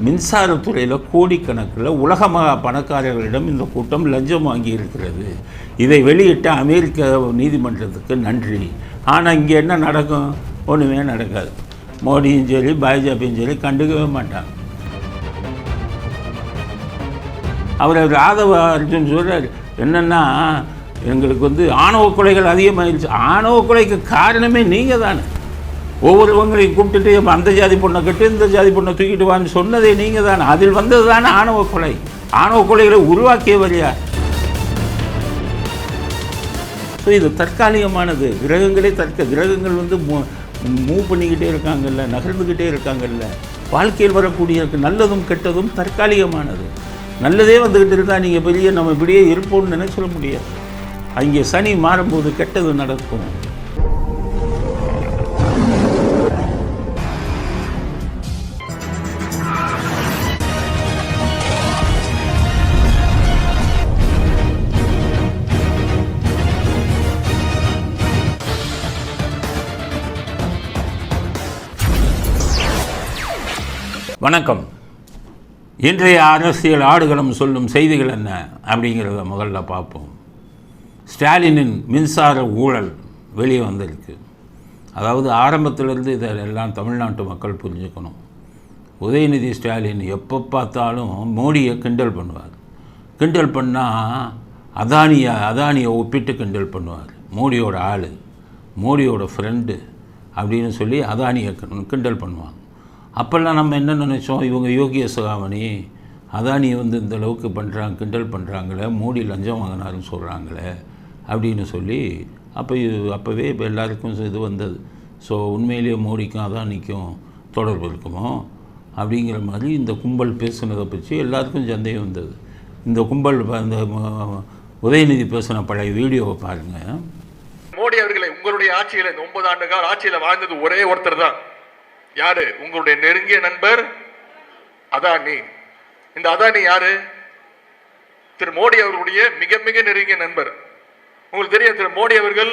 மின்சாரத்துறையில் கோடிக்கணக்கில் உலகமாக பணக்காரர்களிடம் இந்த கூட்டம் லஞ்சம் வாங்கி இருக்கிறது. இதை வெளியிட்ட அமெரிக்க நீதிமன்றத்துக்கு நன்றி. ஆனால் இங்கே என்ன நடக்கும்? ஒன்றுமே நடக்காது. மோடியும் சரி பாஜபியும் சரி கண்டுக்கவே மாட்டாங்க. அவர் ராதவ அர்ஜுன் சொல்கிறார் என்னென்னா, எங்களுக்கு ஆணவ கொலைகள் அதிகமாகிடுச்சு. ஆணவ கொலைக்கு காரணமே நீங்கள் தானே. ஒவ்வொருவங்களையும் கூப்பிட்டுட்டு அந்த ஜாதி பொண்ணை கட்டு இந்த ஜாதி பொண்ணை தூக்கிட்டு வான்னு சொன்னதே நீங்கள் தானே. அதில் வந்தது தானே ஆணவ கொலை. ஆணவ கொலைகளை உருவாக்கியவர் யார்? ஸோ இது தற்காலிகமானது. கிரகங்கள் மூவ் பண்ணிக்கிட்டே இருக்காங்கல்ல, நகர்ந்துக்கிட்டே இருக்காங்கல்ல. வாழ்க்கையில் வரக்கூடிய நல்லதும் கெட்டதும் தற்காலிகமானது. நல்லதே வந்துக்கிட்டு இருந்தால் நீங்கள் நம்ம இப்படியே இருப்போம்னு நினைச்சிட முடியாது. அங்கே சனி மாறும்போது கெட்டது நடக்கும். வணக்கம். இன்றைய அரசியல் ஆடுகளம் சொல்லும் செய்திகள் என்ன அப்படிங்கிறத முதல்ல பார்ப்போம். ஸ்டாலினின் மின்சார ஊழல் வெளியே வந்திருக்கு. அதாவது ஆரம்பத்திலேருந்து இதெல்லாம் தமிழ்நாட்டு மக்கள் புரிஞ்சுக்கணும். உதயநிதி ஸ்டாலின் எப்போ பார்த்தாலும் மோடியை கிண்டல் பண்ணுவார். கிண்டல் பண்ணால் அதானியை ஒப்பிட்டு கிண்டல் பண்ணுவார். மோடியோட ஆள், மோடியோட ஃப்ரெண்டு அப்படின்னு சொல்லி அதானியை கிண்டல் பண்ணுவாங்க. அப்போல்லாம் நம்ம என்ன நினச்சோம், இவங்க யோகி அசுகாமணி அதானியை இந்த அளவுக்கு பண்ணுறாங்க, கிண்டல் பண்ணுறாங்களே, மோடி லஞ்சம் வாங்கினாருன்னு சொல்கிறாங்களே அப்படின்னு சொல்லி அப்போவே இப்போ எல்லாருக்கும் இது வந்தது. ஸோ உண்மையிலேயே மோடிக்கும் அதானிக்கும் தொடர்பு இருக்குமோ அப்படிங்கிற மாதிரி இந்த கும்பல் பேசுனதை பற்றி எல்லாருக்கும் சந்தேகம் வந்தது. இந்த கும்பல் இந்த உதயநிதி பேசின பழைய வீடியோவை பாருங்கள். மோடி அவர்களை உங்களுடைய ஆட்சியில் இந்த 9 ஆண்டு கால ஆட்சியில் வாழ்ந்தது ஒரே ஒருத்தர் தான். யாரு? உங்களுடைய நெருங்கிய நண்பர் அதானி. இந்த அதானி யாரு? திரு மோடி அவர்களுடைய மிக மிக நெருங்கிய நண்பர். உங்களுக்கு தெரியும், திரு மோடி அவர்கள்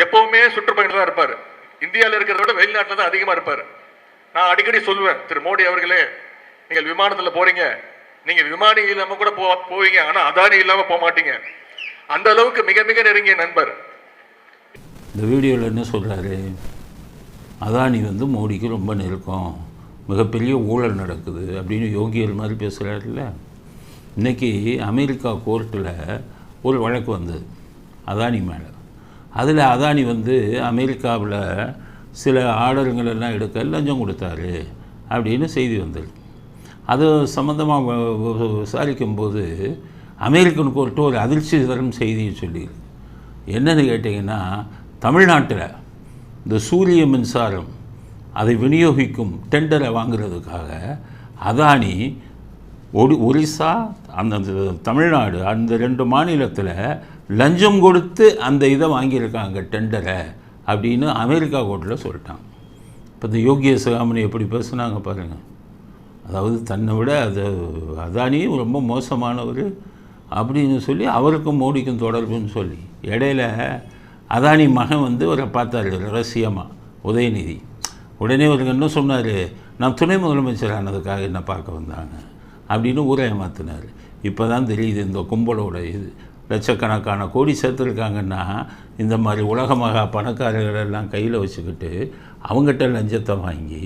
எப்பவுமே சுற்றுப்பயணம் தான் இருப்பார். இந்தியாவில் இருக்கிறத விட வெளிநாட்டில் தான் அதிகமாக இருப்பார். நான் அடிக்கடி சொல்லுவேன், திரு மோடி அவர்களே, நீங்கள் விமானத்தில் போறீங்க, நீங்க விமானி இல்லாம கூட போவீங்க, ஆனா அதானி இல்லாம போக மாட்டீங்க. அந்த அளவுக்கு மிக மிக நெருங்கிய நண்பர். இந்த வீடியோவில் என்ன சொல்றாரு? அதானி மோடிக்கு ரொம்ப நெருக்கம், மிகப்பெரிய ஊழல் நடக்குது அப்படின்னு யோகியல் மாதிரி பேசுகிறாருல்ல. இன்றைக்கி அமெரிக்கா கோர்ட்டில் ஒரு வழக்கு வந்தது அதானி மேலே. அதில் அதானி அமெரிக்காவில் சில ஆர்டருங்களெல்லாம் எடுக்க லஞ்சம் கொடுத்தாரு அப்படின்னு செய்தி வந்தது. அது சம்மந்தமாக விசாரிக்கும்போது அமெரிக்கன் கோர்ட்டு ஒரு அதிர்ச்சி தரும் செய்தியை சொல்லியிருக்கு. என்னென்னு கேட்டிங்கன்னா, தமிழ்நாட்டில் இந்த சூரிய மின்சாரம் அதை விநியோகிக்கும் டெண்டரை வாங்குறதுக்காக அதானி ஒரிசா அந்த தமிழ்நாடு அந்த 2 மாநிலத்தில் லஞ்சம் கொடுத்து அந்த இதை வாங்கியிருக்காங்க டெண்டரை அப்படின்னு அமெரிக்கா கோர்ட்டில் சொல்லிட்டாங்க. இப்போ இந்த யோகி அசுகாமணி எப்படி பேசுனாங்க பாருங்கள். அதாவது தன்னை விட அதானி ரொம்ப மோசமானவர் அப்படின்னு சொல்லி அவருக்கும் மோடிக்கும் தொடர்புன்னு சொல்லி இடையில அதானி மகன் அவரை பார்த்தாரு ரகசியமாக உதயநிதி. உடனே அவருக்கு என்ன சொன்னார், நான் துணை முதலமைச்சர் ஆனதுக்காக என்ன பார்க்க வந்தாங்க அப்படின்னு ஊரை ஏமாத்தினார். இப்போ தான் தெரியுது இந்த கும்பலோட இது. லட்சக்கணக்கான கோடி சேர்த்துருக்காங்கன்னா இந்த மாதிரி உலகமாக பணக்காரர்களெல்லாம் கையில் வச்சுக்கிட்டு அவங்ககிட்ட லஞ்சத்தை வாங்கி,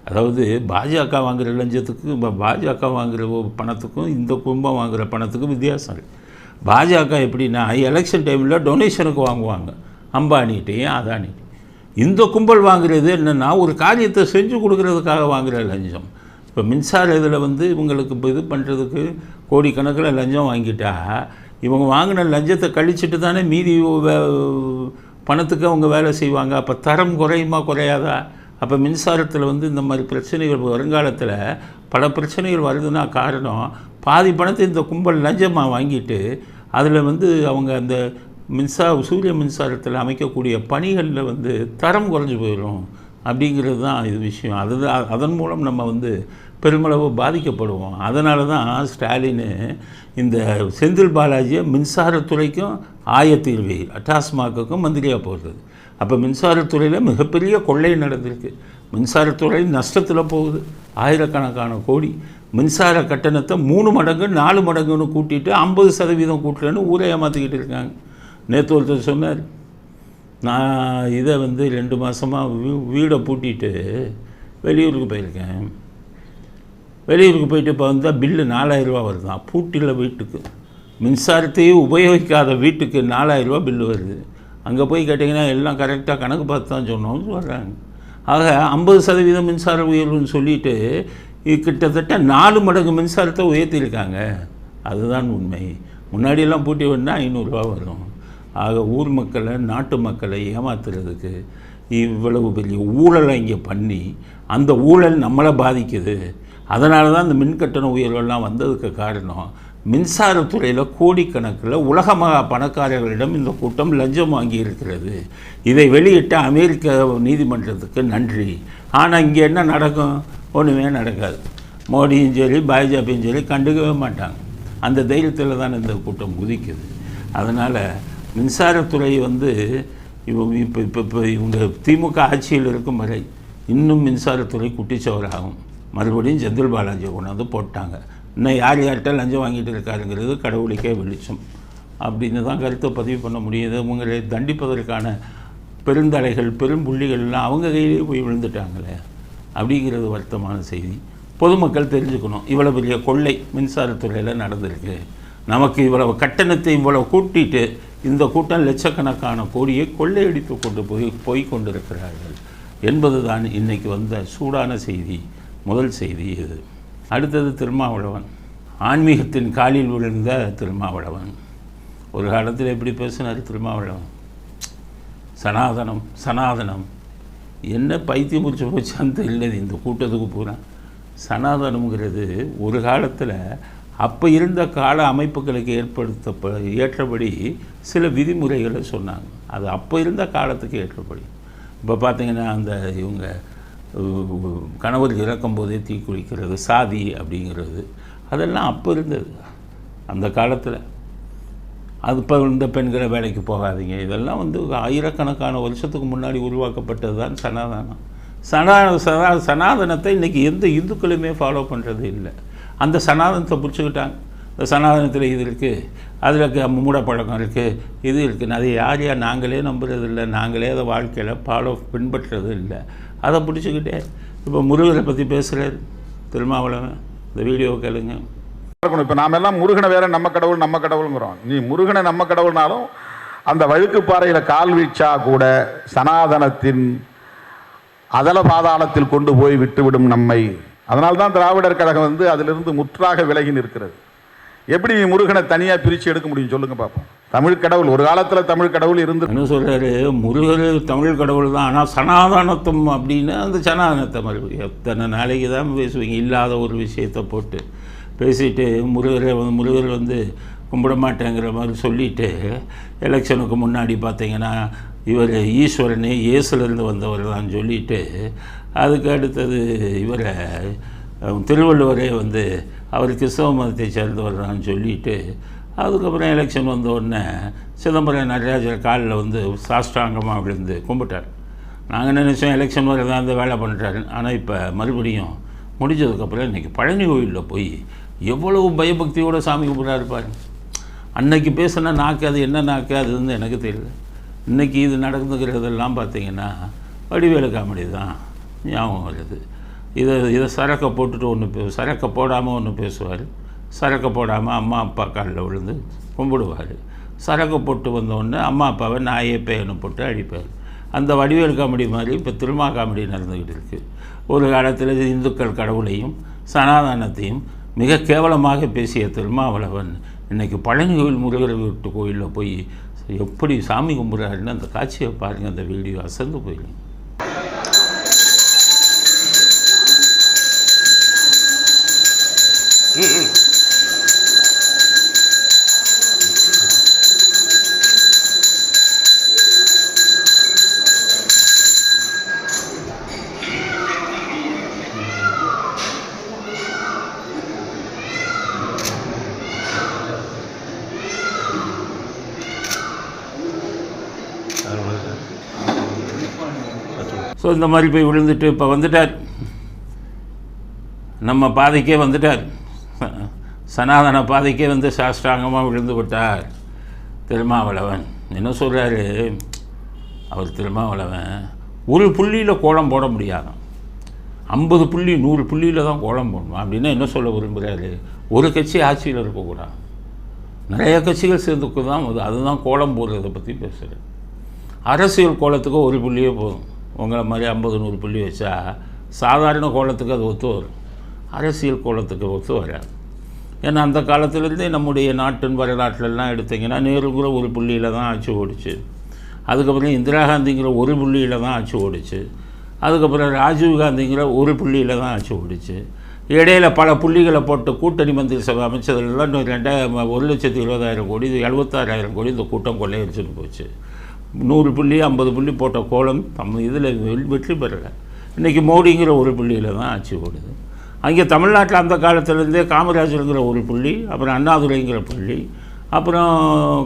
அதாவது பாஜக வாங்குகிற லஞ்சத்துக்கு பாஜக வாங்குகிற பணத்துக்கும் இந்த கும்பம் வாங்குகிற பணத்துக்கும் வித்தியாசம் இருக்குது. பாஜக எப்படின்னா எலெக்ஷன் டைமில் டொனேஷனுக்கு வாங்குவாங்க அம்பானிகிட்டையும் அதானிகிட்டையும். இந்த கும்பல் வாங்குறது என்னென்னா ஒரு காரியத்தை செஞ்சு கொடுக்கறதுக்காக வாங்குகிற லஞ்சம். இப்போ மின்சார இதில் இவங்களுக்கு இப்போ இது பண்ணுறதுக்கு கோடிக்கணக்கில் லஞ்சம் வாங்கிட்டா இவங்க வாங்கின லஞ்சத்தை கழிச்சிட்டு தானே மீதி பணத்துக்கு அவங்க வேலை செய்வாங்க. அப்போ தரம் குறையுமா குறையாதா? அப்போ மின்சாரத்தில் இந்த மாதிரி பிரச்சனைகள் வருங்காலத்தில் பல பிரச்சனைகள் வருதுன்னா காரணம் பாதி பணத்தை இந்த கும்பல் லஞ்சமாக வாங்கிட்டு அதில் அவங்க அந்த சூரிய மின்சாரத்தில் அமைக்கக்கூடிய பணிகளில் தரம் குறைஞ்சி போயிடும் அப்படிங்கிறது தான் இது விஷயம். அதன் மூலம் நம்ம பெருமளவு பாதிக்கப்படுவோம். அதனால தான் ஸ்டாலின் இந்த செந்தில் பாலாஜியை மின்சாரத்துறைக்கும் ஆயத்தீர்வை டாஸ்மாகுக்கும் மந்திரியாக போடுறது. அப்போ மின்சாரத்துறையில் மிகப்பெரிய கொள்ளை நடந்திருக்கு. மின்சாரத்துறை நஷ்டத்தில் போகுது. ஆயிரக்கணக்கான கோடி மின்சார கட்டணத்தை 3 மடங்கு 4 மடங்குன்னு கூட்டிட்டு 50% கூட்டலன்னு ஊரை ஏமாற்றிக்கிட்டு இருக்காங்க. நேற்று ஒருத்தர் சொன்னார், நான் இதை 2 மாதமாக வீடை பூட்டிட்டு வெளியூருக்கு போயிருக்கேன். வெளியூருக்கு போயிட்டு இப்போ வந்தால் பில்லு 4000 ரூபா வருதான். பூட்டில வீட்டுக்கு மின்சாரத்தையே உபயோகிக்காத வீட்டுக்கு 4000 ரூபா பில்லு வருது. அங்கே போய் கேட்டிங்கன்னா எல்லாம் கரெக்டாக கணக்கு பார்த்து தான் சொன்னோம்னு சொல்கிறாங்க. ஆக 50% மின்சார உயர்வுன்னு சொல்லிட்டு கிட்டத்தட்ட 4 மடங்கு மின்சாரத்தை உயர்த்தியிருக்காங்க. அதுதான் உண்மை. முன்னாடியெல்லாம் பூட்டி வேணால் 500 ரூபா வரும். ஆக ஊர் மக்களை, நாட்டு மக்களை ஏமாத்துறதுக்கு இவ்வளவு பெரிய ஊழலை இங்கே பண்ணி அந்த ஊழல் நம்மளை பாதிக்குது. அதனால தான் இந்த மின்கட்டண உயர்வெல்லாம் வந்ததுக்கு காரணம், மின்சாரத்துறையில் கோடிக்கணக்கில் உலக மகா பணக்காரர்களிடம் இந்த கூட்டம் லஞ்சம் வாங்கி இருக்கிறது. இதை வெளியிட்ட அமெரிக்க நீதிமன்றத்துக்கு நன்றி. ஆனால் இங்கே என்ன நடக்கும்? ஒன்றுமே நடக்காது. மோடியும் சரி பாஜபியும் சரி கண்டுக்கவே மாட்டாங்க. அந்த தைரியத்தில் தான் இந்த கூட்டம் குதிக்குது. அதனால் மின்சாரத்துறை இப்போ இவங்க திமுக ஆட்சியில் இருக்கும் வரை இன்னும் மின்சாரத்துறை குட்டிச்சவராகும். மறுபடியும் செந்தில் பாலாஜியை கொண்டாந்து போட்டாங்க. இன்னும் யார்கிட்ட லஞ்சம் வாங்கிட்டு இருக்காருங்கிறது கடவுளுக்கே வெளிச்சம் அப்படின்னு தான் கருத்தை பதிவு பண்ண முடியுது. உங்களை தண்டிப்பதற்கான பெருந்தலைகள், பெரும்புள்ளிகள்லாம் அவங்க கையிலேயே போய் விழுந்துட்டாங்களே அப்படிங்கிறது வருத்தமான செய்தி. பொதுமக்கள் தெரிஞ்சுக்கணும், இவ்வளோ பெரிய கொள்ளை மின்சாரத்துறையில் நடந்திருக்கு. நமக்கு இவ்வளவு கட்டணத்தை இவ்வளவு கூட்டிட்டு இந்த கூட்டம் லட்சக்கணக்கான கோடியை கொள்ளையடித்து கொண்டு போய் கொண்டிருக்கிறார்கள் என்பது தான் இன்றைக்கி வந்த சூடான செய்தி. முதல் செய்தி இது. அடுத்தது திருமாவளவன். ஆன்மீகத்தின் காலில் விழுந்த திருமாவளவன். ஒரு காலத்தில் எப்படி பேசினார் திருமாவளவன்? சனாதனம் சனாதனம். என்ன பைத்தியம் முடிச்சு போச்சான்னு தெரியல இந்த கூட்டத்துக்கு பூரா. சனாதனம்ங்கிறது ஒரு காலத்தில் அப்போ இருந்த கால அமைப்புகளுக்கு ஏற்றபடி சில விதிமுறைகளை சொன்னாங்க. அது அப்போ இருந்த காலத்துக்கு ஏற்றபடி. இப்போ பார்த்திங்கன்னா அந்த இவங்க கணவர் இறக்கும்போதே தீ குளிக்கிறது, சாதி அப்படிங்கிறது, அதெல்லாம் அப்போ இருந்தது அந்த காலத்தில். அது இப்போ இந்த பெண்களை வேலைக்கு போகாதீங்க, இதெல்லாம் ஆயிரக்கணக்கான வருஷத்துக்கு முன்னாடி உருவாக்கப்பட்டது தான் சனாதனம். சனாதனத்தை இன்றைக்கி எந்த இந்துக்களுமே ஃபாலோ பண்ணுறது இல்லை. அந்த சனாதனத்தை பிடிச்சிக்கிட்டாங்க. இந்த சனாதனத்தில் இது இருக்குது, அதில் மூடப்பழக்கம் இருக்குது, இது இருக்குன்னு அதை யார் நாங்களே நம்புறது இல்லை, நாங்களே அதை வாழ்க்கையில் பின்பற்றுறது இல்லை. அதை பிடிச்சிக்கிட்டே இப்போ முருகரை பற்றி பேசுகிறார் திருமாவளவன். இந்த வீடியோவை கேளுங்க. இப்போ நாம் எல்லாம் முருகனை வேற நம்ம கடவுளுங்கிறோம். நீ முருகனை நம்ம கடவுள்னாலும் அந்த வழுக்கு பாறையில் கால் வீச்சா கூட சனாதனத்தின் அதல பாதாளத்தில் கொண்டு போய் விட்டுவிடும் நம்மை. அதனால்தான் திராவிடர் கழகம் அதிலிருந்து முற்றாக விலகி நிற்கிறது. எப்படி முருகனை தனியாக பிரித்து எடுக்க முடியும் சொல்லுங்க பார்ப்போம். தமிழ் கடவுள் ஒரு காலத்தில் தமிழ் கடவுள் இருந்து என்ன சொல்கிறாரு, முருகர் தமிழ் கடவுள் தான், ஆனால் சனாதனத்தும் அப்படின்னு அந்த சனாதனத்தை மறுபடியும் எத்தனை நாளைக்கு தான் பேசுவீங்க? இல்லாத ஒரு விஷயத்தை போட்டு பேசிட்டு முருகர் கும்பிட மாட்டேங்கிற மாதிரி சொல்லிவிட்டு எலெக்ஷனுக்கு முன்னாடி பார்த்தீங்கன்னா இவர் ஈஸ்வரனே இயேசுலேருந்து வந்தவர் தான் சொல்லிவிட்டு, அதுக்கு அடுத்தது இவரை திருவள்ளுவரே அவர் கிறிஸ்தவ மதத்தை சேர்ந்தவர் தான் சொல்லிவிட்டு, அதுக்கப்புறம் எலெக்ஷன் வந்த உடனே சிதம்பரம் நடராஜர் காலில் சாஷ்டாங்கமாக விழுந்து கும்பிட்டார். நாங்கள் நினச்சோம் எலெக்ஷன் வரை தான் வேலை பண்ணுறாரு. ஆனால் இப்போ மறுபடியும் முடிஞ்சதுக்கப்புறம் இன்றைக்கி பழனி கோயிலில் போய் எவ்வளவு பயபக்தியோடு சாமி கும்பிட்றா இருப்பார். அன்னைக்கு பேசினா நாக்கு அது என்ன நாக்கு அது எனக்கு தெரியல. இன்றைக்கி இது நடந்துக்கிறதெல்லாம் பார்த்திங்கன்னா வடிவேலு காமெடி தான் ஞாபகம் வருது. இதை சரக்கை போட்டுட்டு சரக்கை போடாமல் ஒன்று பேசுவார், சரக்கை போடாமல் அம்மா அப்பா காலில் விழுந்து கும்பிடுவார். சரக்கை போட்டு வந்தோடனே அம்மா அப்பாவை நாயே பேயனை போட்டு அடிப்பார். அந்த வடிவேல் காமெடி மாதிரி இப்போ திருமா காமெடி நடந்துக்கிட்டு இருக்குது. ஒரு காலத்தில் இந்துக்கள் கடவுளையும் சனாதனத்தையும் மிக கேவலமாக பேசிய திருமாவளவன் இன்றைக்கி பழனி கோயில் முருகர் வீட்டு கோயிலில் போய் எப்படி சாமி கும்பிட்றாருன்னு அந்த காட்சியை பாருங்கள். அந்த வீடியோ அசந்து போயிடுங்க. ஸோ இந்த மாதிரி போய் விழுந்துட்டு இப்போ வந்துட்டார். நம்ம பாதைக்கே வந்துட்டார், சனாதன பாதைக்கே வந்து சாஷ்டாங்கமாக விழுந்து விட்டார் திருமாவளவன். என்ன சொல்கிறாரு அவர் திருமாவளவன், ஒரு புள்ளியில் கோலம் போட முடியாது, 50 புள்ளி 100 புள்ளியில் தான் கோலம் போடணும். அப்படின்னா என்ன சொல்ல விரும்புகிறாரு, ஒரு கட்சி ஆட்சியில் இருக்கக்கூடாது, நிறைய கட்சிகள் சேர்ந்துக்கு தான் அதுதான் கோலம் போடுறதை பற்றி பேசுகிறேன். அரசியல் கோலத்துக்கு ஒரு புள்ளியே போதும். உங்களை மாதிரி 50-100 புள்ளி வச்சா சாதாரண கோலத்துக்கு அது ஒத்து வரும், அரசியல் கோலத்துக்கு ஒத்து வராது. ஏன்னா அந்த காலத்திலேருந்தே நம்முடைய நாட்டின் வரலாற்றிலெல்லாம் எடுத்திங்கன்னா நேருங்கிற ஒரு புள்ளியில் தான் ஆட்சி ஓடிச்சு, அதுக்கப்புறம் இந்திரா காந்திங்கிற ஒரு புள்ளியில் தான் ஆட்சி ஓடிச்சு, அதுக்கப்புறம் ராஜீவ் காந்திங்கிற ஒரு புள்ளியில் தான் ஆட்சி ஓடிச்சு. இடையில் பல புள்ளிகளை போட்டு கூட்டணி மந்திரி சபை அமைச்சதுலாம் 1,20,000 கோடி, இது 76,000 கோடி இந்த கூட்டம் கொள்ளையடிச்சுட்டு போச்சு. 100 புள்ளி 50 புள்ளி போட்ட கோலம் இதில் வெற்றி பெறலை. இன்றைக்கி மோடிங்கிற ஒரு புள்ளியில் தான் ஆட்சி ஓடுது. அங்கே தமிழ்நாட்டில் அந்த காலத்திலேருந்தே காமராஜருங்கிற ஒரு புள்ளி, அப்புறம் அண்ணாதுரைங்கிற புள்ளி, அப்புறம்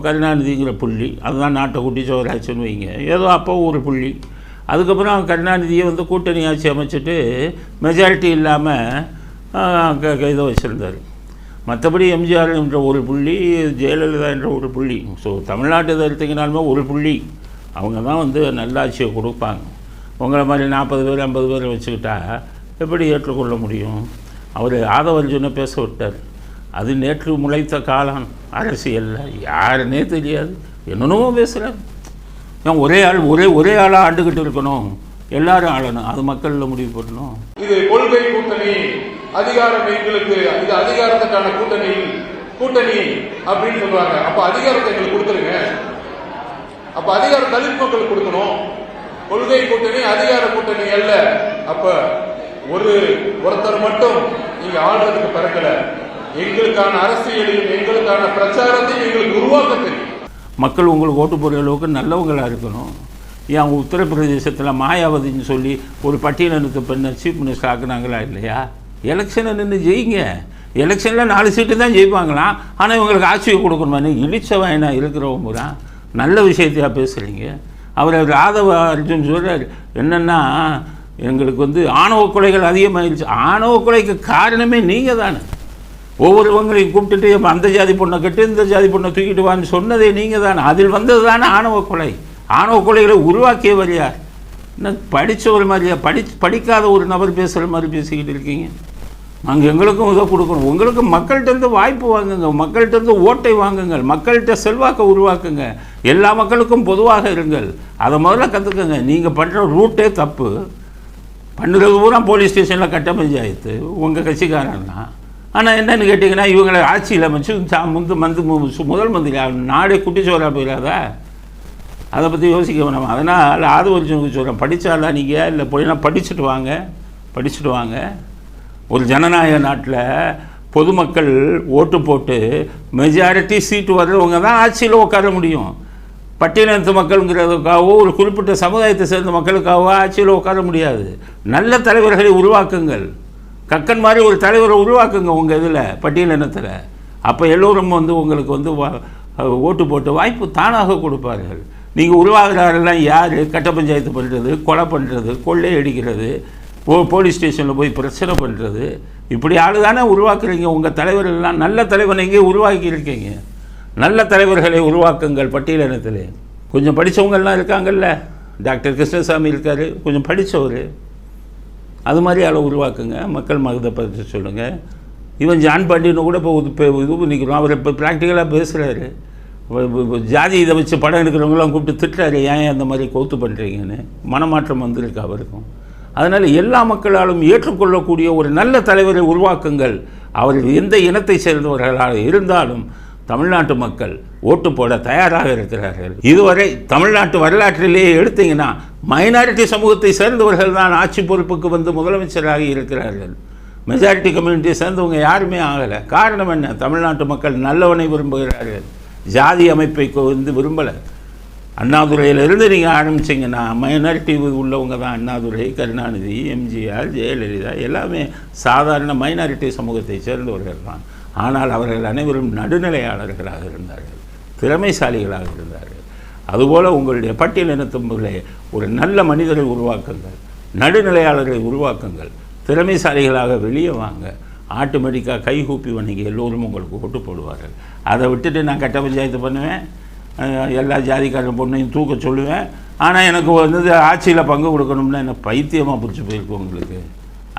கருணாநிதிங்கிற புள்ளி, அதுதான் நாட்டை குட்டி சோறாச்சுன்னு வைங்க, ஏதோ அப்போ ஒரு புள்ளி. அதுக்கப்புறம் கருணாநிதியை வந்து கூட்டணி ஆட்சி அமைச்சிட்டு மெஜாரிட்டி இல்லாமல் இதை வச்சுருந்தார். மற்றபடி எம்ஜிஆர் என்ற ஒரு புள்ளி, ஜெயலலிதா என்ற ஒரு புள்ளி. ஸோ தமிழ்நாட்டு இதை எடுத்திங்கனாலுமே ஒரு புள்ளி அவங்க தான் வந்து நல்லாட்சியை கொடுப்பாங்க. உங்களை மாதிரி 40 பேர் 50 பேரை வச்சுக்கிட்டா எப்படி ஏற்றுக்கொள்ள முடியும்? அவர் ஆதவர்ஜுனை பேச விட்டார், அது நேற்று முளைத்த காலம் அரசியலில், யாருன்னே தெரியாது, என்னென்னமோ பேசுகிறார். ஏன் ஒரே ஆளாக ஆண்டுகிட்டு இருக்கணும், எல்லாரும் ஆளணும், அது மக்களில் முடிவு பண்ணணும். இது கொள்கை கூட்டணி, அதிகாரம் எங்களுக்கு, இது அதிகாரத்துக்கான கூட்டணி அப்படின்னு சொல்லுவாங்க. அப்ப அதிகாரத்தை எங்களுக்கு கொடுத்துருங்க, அப்ப அதிகாரம் தலித் மக்களுக்கு கொடுக்கணும். கொள்கை கூட்டணி அதிகார கூட்டணி அல்ல. அப்ப ஒருத்தர் மட்டும் நீங்க ஆள்றதுக்கு பிறக்கல, எங்களுக்கான அரசியலையும் எங்களுக்கான பிரச்சாரத்தையும் எங்களுக்கு உருவாக்க தெரியும். மக்கள் உங்களுக்கு ஓட்டு போடுற அளவுக்கு நல்லவங்களாக இருக்கணும். ஏன் உத்தரப்பிரதேசத்தில் மாயாவதின்னு சொல்லி ஒரு பட்டியலினத்து பெண்ணை சீஃப் மினிஸ்டர் ஆக்குனாங்களா இல்லையா? எலெக்ஷனை நின்று ஜெயிங்க, எலெக்ஷனில் 4 சீட்டு தான் ஜெயிப்பாங்களாம், ஆனால் இவங்களுக்கு ஆட்சியை கொடுக்கணுமான்னு இழிச்சவனா இருக்கிறவங்க நல்ல விஷயத்தையாக பேசுகிறீங்க. அவர் ராதவ அர்ஜுன் சொல்கிறார் என்னென்னா, எங்களுக்கு வந்து ஆணவ கொலைகள் அதிகமாகிடுச்சு. ஆணவ கொலைக்கு காரணமே நீங்கள் தானே. ஒவ்வொருவங்களையும் கூப்பிட்டுட்டு அந்த ஜாதி பொண்ணை கட்டு இந்த ஜாதி பொண்ணை தூக்கிட்டு வான்னு சொன்னதே நீங்கள் தானே. அதில் வந்தது தானே ஆணவ கொலை. ஆணவ கொலைகளை உருவாக்கியவர் யார்? என்ன படித்த ஒரு மாதிரியா, படிக்காத ஒரு நபர் பேசுகிற மாதிரி பேசிக்கிட்டு இருக்கீங்க. நாங்கள் எங்களுக்கும் இதை கொடுக்கணும். உங்களுக்கு மக்கள்கிட்டருந்து வாய்ப்பு வாங்குங்க, மக்கள்கிட்டருந்து ஓட்டை வாங்குங்கள், மக்கள்கிட்ட செல்வாக்கை உருவாக்குங்க, எல்லா மக்களுக்கும் பொதுவாக இருங்கள். அதை முதல்ல கற்றுக்குங்க. நீங்கள் பண்ணுற ரூட்டே தப்பு. பண்ணுறது பூரா போலீஸ் ஸ்டேஷனில் கட்ட பஞ்சாயத்து உங்கள் கட்சிக்காரன்னா. ஆனால் என்னென்னு கேட்டிங்கன்னா, இவங்களை ஆட்சியில் அமைச்சு முதல் மந்திரி நாடே குட்டிச்சோராக போயிடாதா? அதை பற்றி யோசிக்க வேணாம். அதனால் ஆதவர்ஜுனுக்கு சொல்கிறேன், படித்தாலா நீங்கள் இல்லை போயினா படிச்சுட்டு வாங்க. ஒரு ஜனநாயக நாட்டில் பொதுமக்கள் ஓட்டு போட்டு மெஜாரிட்டி சீட்டு வர்றவங்க தான் ஆட்சியில் உட்கார முடியும். பட்டியலினத்து மக்களுங்கிறதுக்காகவோ ஒரு குறிப்பிட்ட சமுதாயத்தை சேர்ந்த மக்களுக்காகவோ ஆட்சியில் உட்கார முடியாது. நல்ல தலைவர்களை உருவாக்குங்கள். கக்கன் மாதிரி ஒரு தலைவரை உருவாக்குங்க உங்கள் இதில் பட்டியலினத்தில். அப்போ எல்லோரும் வந்து உங்களுக்கு வந்து ஓட்டு போட்டு வாய்ப்பு தானாக கொடுப்பார்கள். நீங்கள் உருவாகிறாரெல்லாம் யார்? கட்ட பஞ்சாயத்து பண்ணுறது, கொலை பண்ணுறது, கொள்ளை அடிக்கிறது, போலீஸ் ஸ்டேஷனில் போய் பிரச்சனை பண்ணுறது, இப்படி ஆளு தானே உருவாக்குறீங்க. உங்கள் தலைவர்கள்லாம் நல்ல தலைவனை இங்கே உருவாக்கியிருக்கீங்க. நல்ல தலைவர்களை உருவாக்குங்கள். பட்டியலினத்தில் கொஞ்சம் படித்தவங்கள்லாம் இருக்காங்கல்ல, டாக்டர் கிருஷ்ணசாமி இருக்கார், கொஞ்சம் படித்தவர், அது மாதிரி ஆளை உருவாக்குங்க. மக்கள் மகத்தை பற்றி சொல்லுங்கள். இவன் ஜான் பாண்டியன்னு கூட இப்போ இது பண்ணிக்கிறோம். அவர் இப்போ ப்ராக்டிக்கலாக பேசுகிறாரு. ஜாதி இதை வச்சு படம் எடுக்கிறவங்களாம் கூப்பிட்டு திட்டுறாரு, ஏன் அந்த மாதிரி கோத்து பண்ணுறீங்கன்னு. மனமாற்றம் வந்திருக்கு அவருக்கும். அதனால் எல்லா மக்களாலும் ஏற்றுக்கொள்ளக்கூடிய ஒரு நல்ல தலைவரை உருவாக்குங்கள். அவர்கள் எந்த இனத்தை சேர்ந்தவர்களாக இருந்தாலும் தமிழ்நாட்டு மக்கள் ஓட்டு போட தயாராக இருக்கிறார்கள். இதுவரை தமிழ்நாட்டு வரலாற்றிலேயே எடுத்தீங்கன்னா மைனாரிட்டி சமூகத்தை சேர்ந்தவர்கள் தான் ஆட்சி பொறுப்புக்கு வந்து முதலமைச்சராக இருக்கிறார்கள். மெஜாரிட்டி கம்யூனிட்டியை சேர்ந்தவங்க யாருமே ஆகலை. காரணம் என்ன? தமிழ்நாட்டு மக்கள் நல்லவனை விரும்புகிறார்கள், ஜாதி அமைப்பை வந்து விரும்பலை. அண்ணாதுரையிலிருந்து நீங்கள் ஆரம்பிச்சிங்கன்னா மைனாரிட்டி உள்ளவங்க தான் அண்ணாதுரை, கருணாநிதி, எம்ஜிஆர், ஜெயலலிதா எல்லாமே சாதாரண மைனாரிட்டி சமூகத்தை சேர்ந்தவர்கள் தான். ஆனால் அவர்கள் அனைவரும் நடுநிலையாளர்களாக இருந்தார்கள், திறமைசாலிகளாக இருந்தார்கள். அதுபோல் உங்களுடைய பட்டியலினத்திலே ஒரு நல்ல மனிதரை உருவாக்குங்கள், நடுநிலையாளர்களை உருவாக்குங்கள், திறமைசாலிகளாக வெளியே வாங்க, ஆட்டோமேட்டிக்காக கைகூப்பி வணங்கி எல்லோரும் உங்களுக்கு ஓட்டு போடுவார்கள். அதை விட்டுட்டு நான் கட்ட பஞ்சாயத்து பண்ணுவேன், எல்லா ஜாதிக்காரன் பொண்ணையும் தூக்க சொல்லுவேன், ஆனால் எனக்கு வந்து ஆட்சியில் பங்கு கொடுக்கணும்னா என்ன பைத்தியமாக பிடிச்சி போயிருக்கு உங்களுக்கு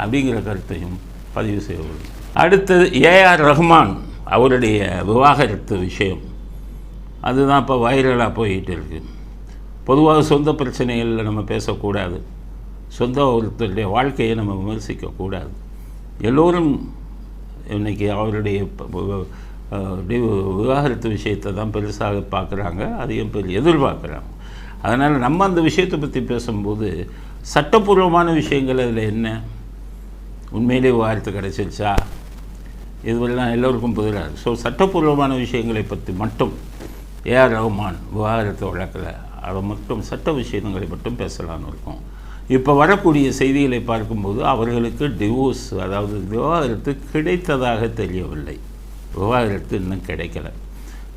அப்படிங்கிற கருத்தையும் பதிவு செய்வது. அடுத்தது ஏஆர் ரஹ்மான் அவருடைய விவாகரத்து விஷயம். அதுதான் இப்போ வைரலாக போயிட்டு இருக்குது. பொதுவாக சொந்த பிரச்சனைகளில் நம்ம பேசக்கூடாது, சொந்த ஒருத்தருடைய வாழ்க்கையை நம்ம விமர்சிக்கக்கூடாது. எல்லோரும் இன்றைக்கி அவருடைய விவாகரத்து விஷயத்தை தான் பெருசாக பார்க்குறாங்க, அதையும் எதிர்பார்க்குறாங்க. அதனால் நம்ம அந்த விஷயத்தை பற்றி பேசும்போது சட்டப்பூர்வமான விஷயங்கள் அதில் என்ன, உண்மையிலே விவாகரத்து கிடைச்சிருச்சா, இதுவெல்லாம் எல்லோருக்கும் புதிராது. ஸோ சட்டப்பூர்வமான விஷயங்களை பற்றி மட்டும் ஏஆர் ரஹ்மான் விவாகரத்து வழக்கில் அதை மட்டும் சட்ட விஷயங்களை மட்டும் பேசலான்னு இருக்கும். இப்போ வரக்கூடிய செய்திகளை பார்க்கும்போது அவர்களுக்கு டிவோர்ஸ், அதாவது விவாகரத்து கிடைத்ததாக தெரியவில்லை. விவாகரத்து இன்னும் கிடைக்கல.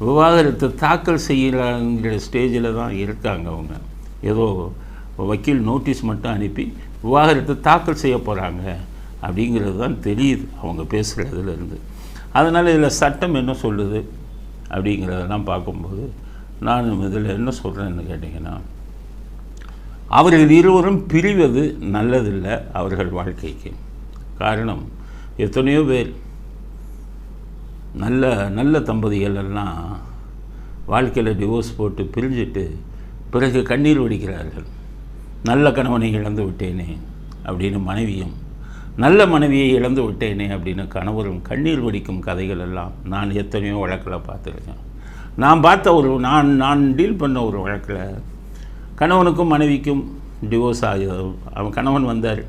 விவாகரத்து தாக்கல் செய்யலாங்கிற ஸ்டேஜில் தான் இருக்காங்க அவங்க. ஏதோ வக்கீல் நோட்டீஸ் மட்டும் அனுப்பி விவாகரத்து தாக்கல் செய்ய போகிறாங்க அப்படிங்கிறது தான் தெரியுது அவங்க பேசுகிறதுலேருந்து. அதனால் இதில் சட்டம் என்ன சொல்லுது அப்படிங்கிறதெல்லாம் பார்க்கும்போது நான் இதில் என்ன சொல்கிறேன்னு கேட்டிங்கன்னா, அவர்கள் இருவரும் பிரிவது நல்லதில்லை அவர்கள் வாழ்க்கைக்கு. காரணம், எத்தனையோ பேர் நல்ல நல்ல தம்பதிகள் எல்லாம் வாழ்க்கையில் டிவோர்ஸ் போட்டு பிரிஞ்சுட்டு பிறகு கண்ணீர் வடிக்கிறார்கள். நல்ல கணவனை இழந்து விட்டேனே அப்படின்னு மனைவியும், நல்ல மனைவியை இழந்து விட்டேனே அப்படின்னு கணவரும் கண்ணீர் வடிக்கும் கதைகள் எல்லாம் நான் எத்தனையோ வழக்கில் பார்த்துருக்கேன். நான் பார்த்த நான் டீல் பண்ண ஒரு வழக்கில் கணவனுக்கும் மனைவிக்கும் டிவோர்ஸ் ஆகியது. அவன் கணவன் வந்தார்,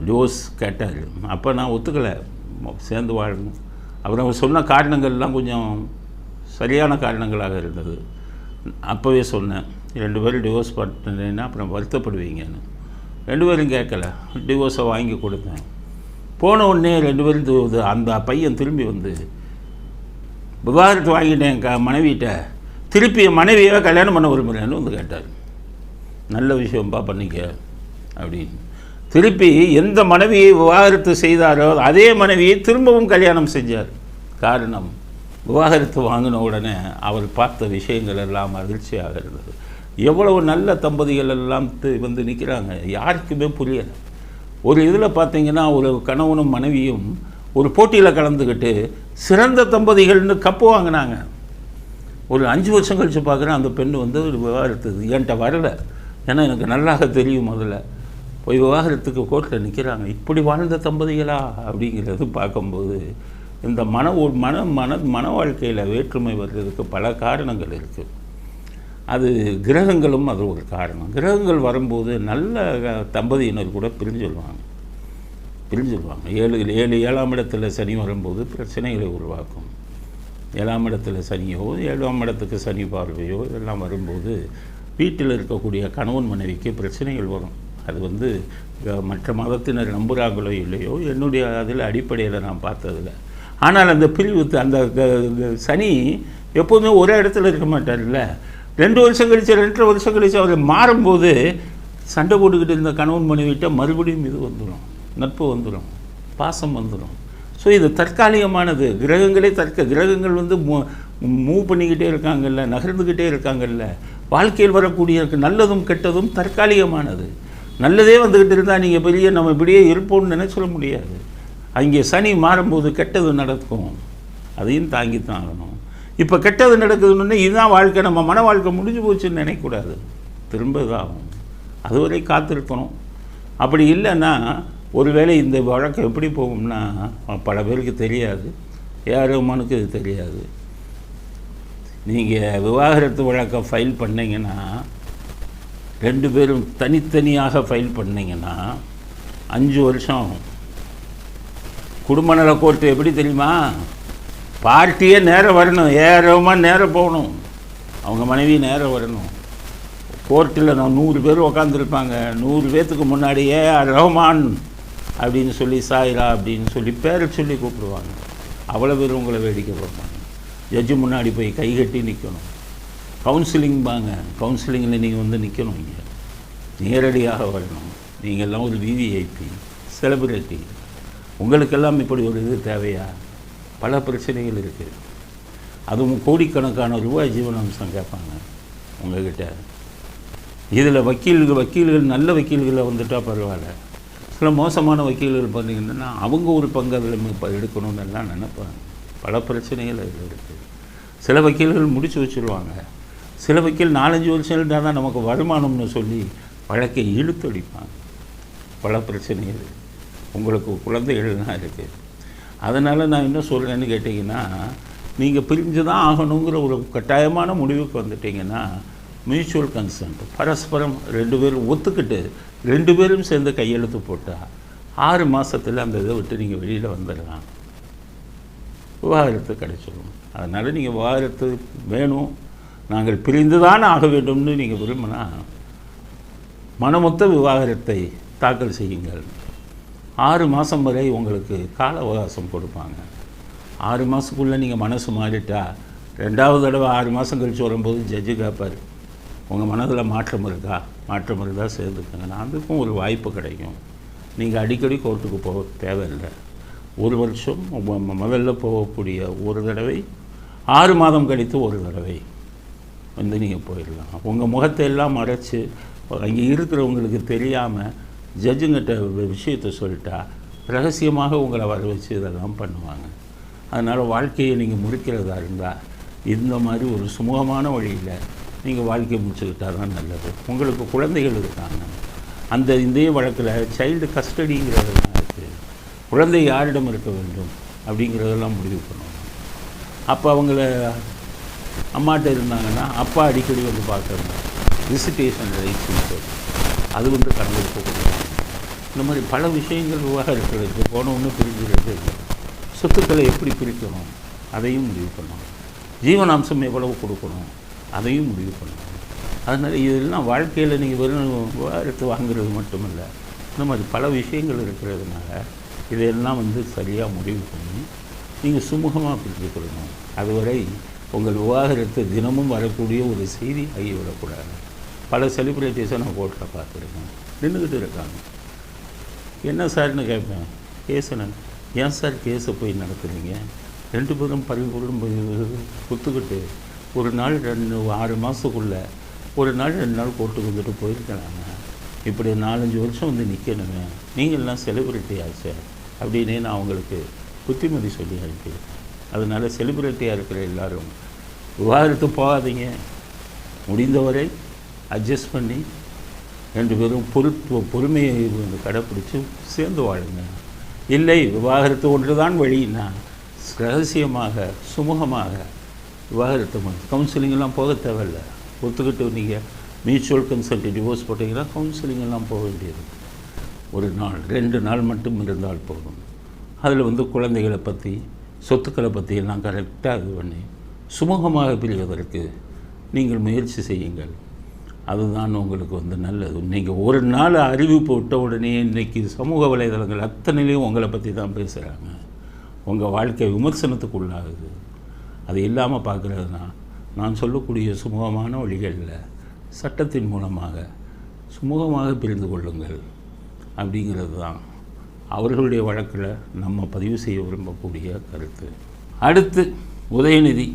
டிவோர்ஸ் கேட்டார். அப்போ நான் ஒத்துக்கலை, சேர்ந்து வாழணும். அப்புறம் அவர் சொன்ன காரணங்கள்லாம் கொஞ்சம் சரியான காரணங்களாக இருந்தது. அப்போவே சொன்னேன், 2 பேரும் டிவோர்ஸ் பண்ணிட்டேன்னா அப்புறம் வருத்தப்படுவீங்கன்னு. 2 பேரும் கேட்கல, டிவோர்ஸை வாங்கி கொடுத்தேன். போன உடனே 2 பேரும் அந்த பையன் திரும்பி வந்து விவாகரத்து வாங்கிட்டேன் மனைவிட்ட, திருப்பி மனைவியை கல்யாணம் பண்ண விரும்புகிறேன்னு வந்து கேட்டார். நல்ல விஷயம்பா பண்ணிக்க அப்படின்னு. திருப்பி எந்த மனைவியை விவாகரத்து செய்தாரோ அதே மனைவியை திரும்பவும் கல்யாணம் செஞ்சார். காரணம், விவாகரத்து வாங்கின உடனே அவர் பார்த்த விஷயங்கள் எல்லாம் அதிர்ச்சியாக இருந்தது. எவ்வளவு நல்ல தம்பதிகள் எல்லாம் வந்து நிற்கிறாங்க, யாருக்குமே புரியலை. ஒரு இதில் பார்த்தீங்கன்னா ஒரு கணவனும் மனைவியும் ஒரு போட்டியில் கலந்துக்கிட்டு சிறந்த தம்பதிகள்னு கப்பு வாங்கினாங்க. ஒரு 5 வருஷம் கழித்து பார்க்குறேன் அந்த பெண் வந்து ஒரு விவாகரத்து என்கிட்ட வரலை, ஏன்னா எனக்கு நல்லாக தெரியும். முதல்ல போய் விவாகரத்துக்கு கோர்ட்டில் நிற்கிறாங்க. இப்படி வாழ்ந்த தம்பதிகளா அப்படிங்கிறது பார்க்கும்போது இந்த மன வாழ்க்கையில் வேற்றுமை வர்றதுக்கு பல காரணங்கள் இருக்குது. அது கிரகங்களும் அது ஒரு காரணம். கிரகங்கள் வரும்போது நல்ல தம்பதியினர் கூட பிரிஞ்சுடுவாங்க. 7ஆம் இடத்துல சனி வரும்போது பிரச்சனைகளை உருவாக்கும். 7ஆம் இடத்துல சனியோ 7ஆம் இடத்துக்கு சனி பார்வையோ இதெல்லாம் வரும்போது வீட்டில் இருக்கக்கூடிய கணவன் மனைவிக்கு பிரச்சனைகள் வரும். அது வந்து மற்ற மதத்தினர் நம்புகிறாங்களோ இல்லையோ, என்னுடைய அதில் அடிப்படையில் நான் பார்த்ததில்ல. ஆனால் அந்த பிரிவு, அந்த சனி எப்போதுமே ஒரே இடத்துல இருக்க மாட்டார்ல. 2 வருஷம் கழிச்சு 2.5 வருஷம் கழிச்சு அவர் மாறும்போது சண்டை போட்டுக்கிட்டு இருந்த கணவன் மனைவிட்ட மறுபடியும் இது வந்துடும், நட்பு வந்துடும், பாசம் வந்துடும். ஸோ இது தற்காலிகமானது. கிரகங்கள் வந்து மூவ் பண்ணிக்கிட்டே இருக்காங்கல்ல, நகர்ந்துக்கிட்டே இருக்காங்கல்ல. வாழ்க்கையில் வரக்கூடிய நல்லதும் கெட்டதும் தற்காலிகமானது. நல்லதே வந்துக்கிட்டு இருந்தால் நீங்கள் பெரிய நம்ம இப்படியே இருப்போம்னு நினைச்சிட முடியாது. அங்கே சனி மாறும்போது கெட்டது நடக்கும், அதையும் தாங்கித்தான் ஆகணும். இப்போ கெட்டது நடக்குதுன்னு இதுதான் வாழ்க்கை, நம்ம மன வாழ்க்கை முடிஞ்சு போச்சுன்னு நினைக்கக்கூடாது, திரும்ப தான் ஆகும். அதுவரை காத்திருக்கணும். அப்படி இல்லைன்னா ஒருவேளை இந்த வழக்கு எப்படி போகும்னா பல பேருக்கு தெரியாது, ஏஆர் ரஹ்மானுக்கு இது தெரியாது. நீங்கள் விவாகரத்து வழக்கை ஃபைல் பண்ணிங்கன்னா 2 பேரும் தனித்தனியாக ஃபைல் பண்ணிங்கன்னா 5 வருஷம் ஆகும். குடும்ப நல கோர்ட்டு எப்படி தெரியுமா, பார்ட்டியே நேரம் வரணும், ஏஆர் ரஹ்மான் நேரம் போகணும், அவங்க மனைவி நேரம் வரணும். கோர்ட்டில் நான் 100 பேர் உக்காந்துருப்பாங்க, 100 பேர்த்துக்கு முன்னாடி ஏஆர் ரஹ்மான் அப்படின்னு சொல்லி சாயிரா அப்படின்னு சொல்லி பேரை சொல்லி கூப்பிடுவாங்க. அவ்வளோ பேர் உங்களை வேடிக்கை பார்ப்பாங்க. ஜட்ஜு முன்னாடி போய் கைகட்டி நிற்கணும். கவுன்சிலிங்கில் நீங்கள் வந்து நிற்கணும். இங்கே நேரடியாக வரணும். நீங்கள்லாம் ஒரு விவிஐபி, செலிபிரிட்டி. உங்களுக்கெல்லாம் இப்படி ஒரு இது தேவையா? பல பிரச்சனைகள் இருக்குது. அதுவும் கோடிக்கணக்கான ரூபாய் ஜீவனாம்சம் கேட்பாங்க உங்ககிட்ட. இதில் வக்கீல்கள் நல்ல வக்கீல்களை வந்துட்டால் பரவாயில்ல. சில மோசமான வக்கீல்கள் பார்த்தீங்கன்னா அவங்க ஒரு பங்கு அதில் எடுக்கணும்னு எல்லாம் நினைப்பாங்க. பல பிரச்சனைகள் அதில் இருக்குது. சில வக்கீல்கள் முடித்து வச்சுருவாங்க. சில வக்கீல் 4-5 வருஷம் இருந்தால் தான் நமக்கு வருமானம்னு சொல்லி வழக்கை இழுத்தடிப்பாங்க. பல பிரச்சனைகள். உங்களுக்கு குழந்தைகள்லாம் இருக்குது. அதனால் நான் என்ன சொல்கிறேன்னு கேட்டிங்கன்னா, நீங்கள் பிரிஞ்சு தான் ஆகணுங்கிற ஒரு கட்டாயமான முடிவுக்கு வந்துட்டிங்கன்னா மியூச்சுவல் கன்சென்ட், பரஸ்பரம் 2 பேரும் ஒத்துக்கிட்டு 2 பேரும் சேர்ந்து கையெழுத்து போட்டால் 6 மாதத்தில் அந்த இதை விட்டு நீங்கள் வெளியில் வந்துடலாம். விவாகரத்து கிடைச்சிடும். அதனால் நீங்கள் விவாகரத்து வேணும், நாங்கள் பிரிந்து தான் ஆக வேண்டும்னு நீங்கள் விரும்பினா மனமொத்த விவாகரத்தை தாக்கல் செய்யுங்கள். 6 மாதம் வரை உங்களுக்கு கால அவகாசம் கொடுப்பாங்க. 6 மாதத்துக்குள்ளே நீங்கள் மனசு மாறிட்டா 2வது தடவை 6 மாதம் கழித்து வரும்போது ஜட்ஜு கேட்பார், உங்கள் மனதில் மாற்றம் இருக்கா? மாற்றம் இருந்தால் சேர்ந்துக்கங்கன்னா அதுக்கும் ஒரு வாய்ப்பு கிடைக்கும். நீங்கள் அடிக்கடி கோர்ட்டுக்கு போக தேவையில்லை. 1 வருஷம் முதல்ல போகக்கூடிய ஒரு தடவை, 6 மாதம் கழித்து ஒரு தடவை வந்து நீங்கள் போயிடலாம். உங்கள் முகத்தை எல்லாம் மறைச்சி அங்கே இருக்கிறவங்களுக்கு தெரியாமல் ஜட்ஜுங்கிட்ட விஷயத்தை சொல்லிட்டா ரகசியமாக உங்களை வர வச்சு இதெல்லாம் பண்ணுவாங்க. அதனால் வாழ்க்கையை நீங்கள் முடிக்கிறதா இருந்தால் இந்த மாதிரி ஒரு சுமூகமான வழியில் நீங்கள் வாழ்க்கையை முடிச்சுக்கிட்டால் தான் நல்லது. உங்களுக்கு குழந்தைகள் இருக்காங்க. அந்த இந்த வழக்கில் சைல்டு கஸ்டடிங்கிறதெல்லாம் இருக்குது. குழந்தை யாரிடம் இருக்க வேண்டும் அப்படிங்கிறதெல்லாம் முடிவு பண்ணுவாங்க. அப்போ அவங்கள அம்மாட்ட இருந்தாங்கன்னா அப்பா அடிக்கடி வந்து பார்க்கணும். விசிட்டேஷன் ரைட்ஸ் அது வந்து கடந்து போகக்கூடாது. இந்த மாதிரி பல விஷயங்கள் விவாகரத்தில் இருக்குது. போன ஒன்று பிரிஞ்சுக்கிறது இல்லை. சொத்துக்களை எப்படி பிரிக்கணும் அதையும் முடிவு பண்ணணும். ஜீவனாம்சம் எவ்வளவு கொடுக்கணும் அதையும் முடிவு பண்ணணும். அதனால் இதெல்லாம் வாழ்க்கையில் நீங்கள் வெறும் விவாகரத்து வாங்குறது மட்டுமில்லை, இந்த மாதிரி பல விஷயங்கள் இருக்கிறதுனால இதையெல்லாம் வந்து சரியாக முடிவு பண்ணி நீங்கள் சுமூகமாக பிரித்துக்கொள்ளணும். அதுவரை உங்கள் விவாகரத்து தினமும் வரக்கூடிய ஒரு செய்தி ஆகிவிடக்கூடாது. பல செலிப்ரிட்டிஸை நான் கோர்ட்டில் பார்த்துருக்கேன், நின்றுக்கிட்டு இருக்காங்க. என்ன சார்னு கேட்பேன், கேஸுன்னு. ஏன் சார் கேஸை போய் நடத்துறீங்க? 2 பேரும் பரிபூர்ணம் குத்துக்கிட்டு ஒரு நாள் 6 மாதத்துக்குள்ளே ஒரு நாள் 2 நாள் கோர்ட்டுக்கு வந்துட்டு போயிருக்கிறாங்க. இப்படி 4-5 வருஷம் வந்து நிற்கணுமே, நீங்கள்லாம் செலிப்ரிட்டி ஆச்சு அப்படின்னே நான் அவங்களுக்கு புத்திமதி சொல்லி அனுப்பியிருக்கேன். அதனால் செலிப்ரிட்டியாக இருக்கிற எல்லோரும் விவாகரத்து போகாதீங்க. முடிந்தவரை அட்ஜஸ்ட் பண்ணி 2 பேரும் பொறுமையை கடைப்பிடிச்சு சேர்ந்து வாழுங்க. இல்லை விவாகரத்து ஒன்று தான் வழின்னா ரகசியமாக சுமூகமாக விவாகரத்து கவுன்சிலிங்கெல்லாம் போக தேவையில்லை. ஒத்துக்கிட்டு நீங்கள் மியூச்சுவல் கன்சென்ட் டிவோர்ஸ் போட்டிங்கன்னா கவுன்சிலிங்கெல்லாம் போக வேண்டியது. 1 நாள் 2 நாள் மட்டும் இருந்தால் போதும். அதில் வந்து குழந்தைகளை பற்றி சொத்துக்களை பற்றி எல்லாம் கரெக்டாக இது பண்ணி சுமூகமாக பிரிவதற்கு நீங்கள் முயற்சி செய்யுங்கள். அதுதான் உங்களுக்கு வந்து நல்லது. நீங்கள் ஒரு நாள் அறிவிப்பு விட்ட உடனே இன்றைக்கி சமூக வலைதளங்கள் அத்தனையிலையும் உங்களை பற்றி தான் பேசுகிறாங்க. உங்கள் வாழ்க்கை விமர்சனத்துக்கு உள்ளாகுது. அது இல்லாமல் பார்க்குறதுனா நான் சொல்லக்கூடிய சுமூகமான வழிகளில் சட்டத்தின் மூலமாக சுமூகமாக பிரிந்து கொள்ளுங்கள் அப்படிங்கிறது தான் அவர்களுடைய வழக்கில் நம்ம பதிவு செய்ய விரும்பக்கூடிய கருத்து. அடுத்து உதயநிதி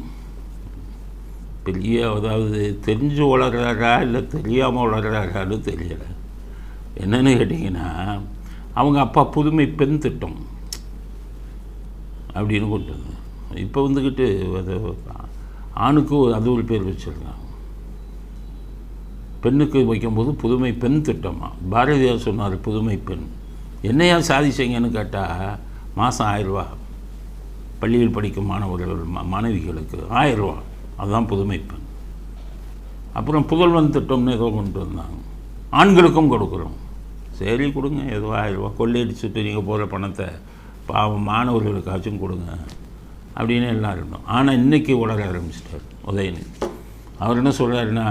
பெரிய, அதாவது தெரிஞ்சு வளர்கிறாரா இல்லை தெரியாமல் வளர்கிறாரான்னு தெரியலை. என்னென்னு கேட்டிங்கன்னா, அவங்க அப்பா புதுமை பெண் திட்டம் அப்படின்னு கொண்டு வந்து இப்போ வந்துக்கிட்டு அது ஆணுக்கு அது ஒரு பேர் வச்சுருக்காங்க. பெண்ணுக்கு வைக்கும்போது புதுமை பெண் திட்டமா. பாரதியார் சொன்னார் புதுமை பெண். என்னையா சாதிச்சிங்கன்னு கேட்டால் மாதம் 1000 ரூபா பள்ளியில் படிக்கும் மாணவர்கள் மாணவிகளுக்கு 1000 ரூபா, அதுதான் புதுமை பெண். அப்புறம் புதல்வன் திட்டம்னு ஏதோ கொண்டு வந்தாங்க, ஆண்களுக்கும் கொடுக்குறோம். சரி கொடுங்க, ஏதோ 1000 ரூபா கொள்ளையடிச்சுட்டு நீங்கள் போகிற பணத்தை பாவம் மாணவர்களுக்காச்சும் கொடுங்க அப்படின்னு எல்லாம் இருந்தோம். ஆனால் இன்றைக்கி உலர ஆரம்பிச்சிட்டார் உதயநிதி. அவர் என்ன சொல்கிறாருன்னா,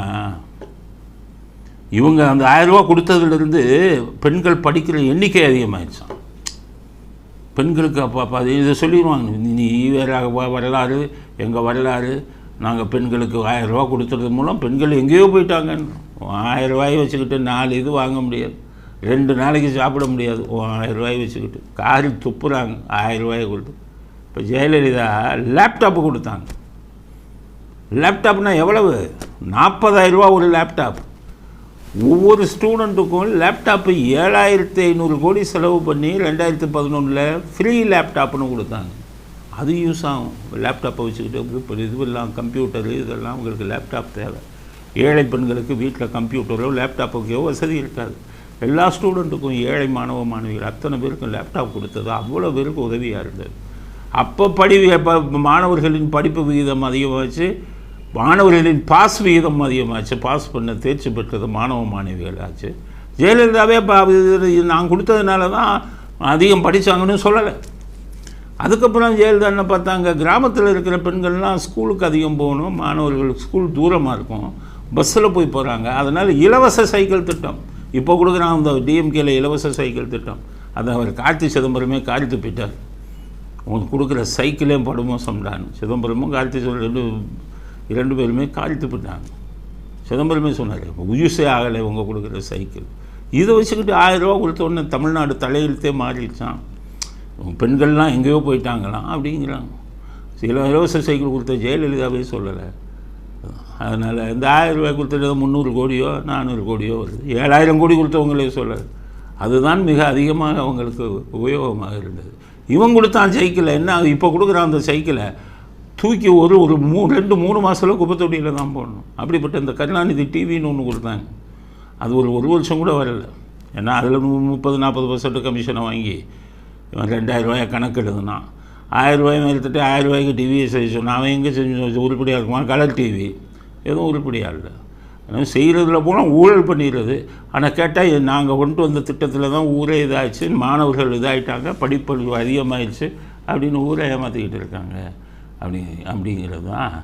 இவங்க அந்த 1000 ரூபா கொடுத்ததுலேருந்து பெண்கள் படிக்கிற எண்ணிக்கை அதிகமாகிடுச்சான். பெண்களுக்கு அப்போ அது இதை சொல்லிடுவாங்க, நீ வேற வரலாறு எங்கள் வரலாறு, நாங்கள் பெண்களுக்கு 1000 ரூபா கொடுத்துறது மூலம் பெண்கள் எங்கேயோ போயிட்டாங்கன்னு. 1000 ரூபாயை வச்சுக்கிட்டு 4 இது வாங்க முடியாது. 2 நாளைக்கு சாப்பிட முடியாது 1000 ரூபாய் வச்சுக்கிட்டு. காரி துப்புறாங்க 1000 ரூபாயை கொடுத்து. இப்போ ஜெயலலிதா லேப்டாப்பு கொடுத்தாங்க. லேப்டாப்னால் எவ்வளவு? 40,000 ரூபா ஒரு லேப்டாப். ஒவ்வொரு ஸ்டூடெண்ட்டுக்கும் லேப்டாப்பு 7,500 கோடி செலவு பண்ணி 2011 ஃப்ரீ லேப்டாப்னு கொடுத்தாங்க. அது யூஸ் ஆகும். லேப்டாப்பை வச்சுக்கிட்டு இப்போ இதுவெல்லாம் கம்ப்யூட்டரு இதெல்லாம் உங்களுக்கு லேப்டாப் தேவை. ஏழை பெண்களுக்கு வீட்டில் கம்ப்யூட்டரோ லேப்டாப்புக்கோ வசதி இருக்காது. எல்லா ஸ்டூடெண்ட்டுக்கும், ஏழை மாணவ மாணவிகள் அத்தனை பேருக்கும் லேப்டாப் கொடுத்தது அவ்வளோ பேருக்கு உதவியாக இருந்தது. அப்போ மாணவர்களின் படிப்பு விகிதம் அதிகமாச்சு, மாணவர்களின் பாஸ் விகிதம் அதிகமாச்சு. பாஸ் பண்ண தேர்ச்சி பெற்றது மாணவ மாணவிகள் ஆச்சு. ஜெயலலிதாவே நான் கொடுத்ததுனால தான் அதிகம் படித்தாங்கன்னு சொல்லலை. அதுக்கப்புறம் ஜெயலலிதா என்ன பார்த்தாங்க, கிராமத்தில் இருக்கிற பெண்கள்லாம் ஸ்கூலுக்கு அதிகம் போகணும், மாணவர்கள் ஸ்கூல் தூரமாக இருக்கும், பஸ்ஸில் போய் போகிறாங்க. அதனால் இலவச சைக்கிள் திட்டம் இப்போ கொடுக்குறாங்க. அந்த டிஎம்கேல இலவச சைக்கிள் திட்டம் அதை அவர் கார்த்தி சிதம்பரமே காரித்து போயிட்டார். உங்களுக்கு கொடுக்குற சைக்கிளே படுமோசம்டான்னு சிதம்பரமும் கார்த்தி ரெண்டு பேருமே காரித்து போயிட்டாங்க. சிதம்பரமே சொன்னார், யூஸே ஆகலை உங்கள் கொடுக்குற சைக்கிள். இதை வச்சுக்கிட்டு 1000 ரூபா கொடுத்த உடனே தமிழ்நாடு தலையெழுத்தே மாறிடுச்சான். பெண்கள்லாம் எங்கேயோ போயிட்டாங்களாம் அப்படிங்கிறாங்க. சில இலவச சைக்கிள் கொடுத்த ஜெயலலிதாவே சொல்லலை. அதனால் இந்த 1000 ரூபாய் கொடுத்தது 300 கோடியோ 400 கோடியோ வருது. 7000 கோடி கொடுத்தவங்களே சொல்லலை. அதுதான் மிக அதிகமாக அவங்களுக்கு உபயோகமாக இருந்தது. இவன் கொடுத்தான் சைக்கிளை. என்ன இப்போ கொடுக்குறான் அந்த சைக்கிளை தூக்கி ஒரு 2-3 மாதத்தில் குப்பத்தொட்டியில் தான் போடணும். அப்படிப்பட்ட இந்த கருணாநிதி டிவின்னு ஒன்று கொடுத்தாங்க. அது ஒரு வருஷம் கூட வரலை. ஏன்னா அதில் 30-40% கமிஷனை வாங்கி 2000 ரூபாயை கணக்கு எழுதுனான். 1000 ரூபாய் எடுத்துட்டு 1000 ரூபாய்க்கு டிவியை செய்ய சொன்னான். அவன் எங்கே செஞ்சு உருப்படியாக இருக்குமா? கலர் டிவி எதுவும் உருப்படியாக இல்லை. ஆனால் செய்கிறதுல போனால் ஊழல் பண்ணிடுறது. ஆனால் கேட்டால் நாங்கள் கொண்டு வந்த திட்டத்தில் தான் ஊரே இதாகிடுச்சு, மாணவர்கள் இதாகிட்டாங்க, படிப்பறிவு அதிகமாகிடுச்சு அப்படின்னு ஊரை ஏமாற்றிக்கிட்டு இருக்காங்க. அப்படிங்கிறது தான்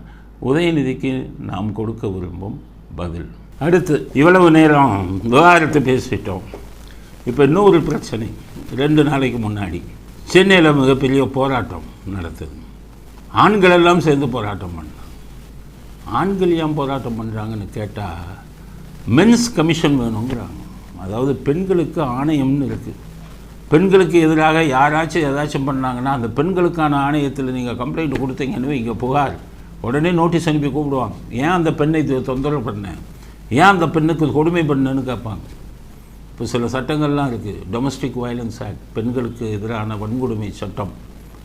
உதயநிதிக்கு நாம் கொடுக்க விரும்பும் பதில். அடுத்து இவ்வளவு நேரம் விவகாரத்தை பேசிட்டோம். இப்போ இன்னொரு பிரச்சனை. 2 நாளைக்கு முன்னாடி சென்னையில் மிகப்பெரிய போராட்டம் நடத்துது. ஆண்கள் எல்லாம் சேர்ந்து போராட்டம் பண்ணாங்க. ஆண்கள் ஏன் போராட்டம் பண்ணுறாங்கன்னு கேட்டால் மென்ஸ் கமிஷன் வேணுங்கிறாங்க. அதாவது பெண்களுக்கு ஆணையம்னு இருக்குது. பெண்களுக்கு எதிராக யாராச்சும் ஏதாச்சும் பண்ணாங்கன்னா அந்த பெண்களுக்கான ஆணையத்தில் நீங்கள் கம்ப்ளைண்ட் கொடுத்தீங்கன்னு இங்கே புகார் உடனே நோட்டீஸ் அனுப்பி கூப்பிடுவாங்க. ஏன் அந்த பெண்ணை தொந்தரவு பண்ணேன், ஏன் அந்த பெண்ணுக்கு கொடுமை பண்ணேன்னு கேட்பாங்க. இப்போ சில சட்டங்கள்லாம் இருக்குது. டொமஸ்டிக் வயலன்ஸ் ஆக்ட், பெண்களுக்கு எதிரான வன்கொடுமை சட்டம்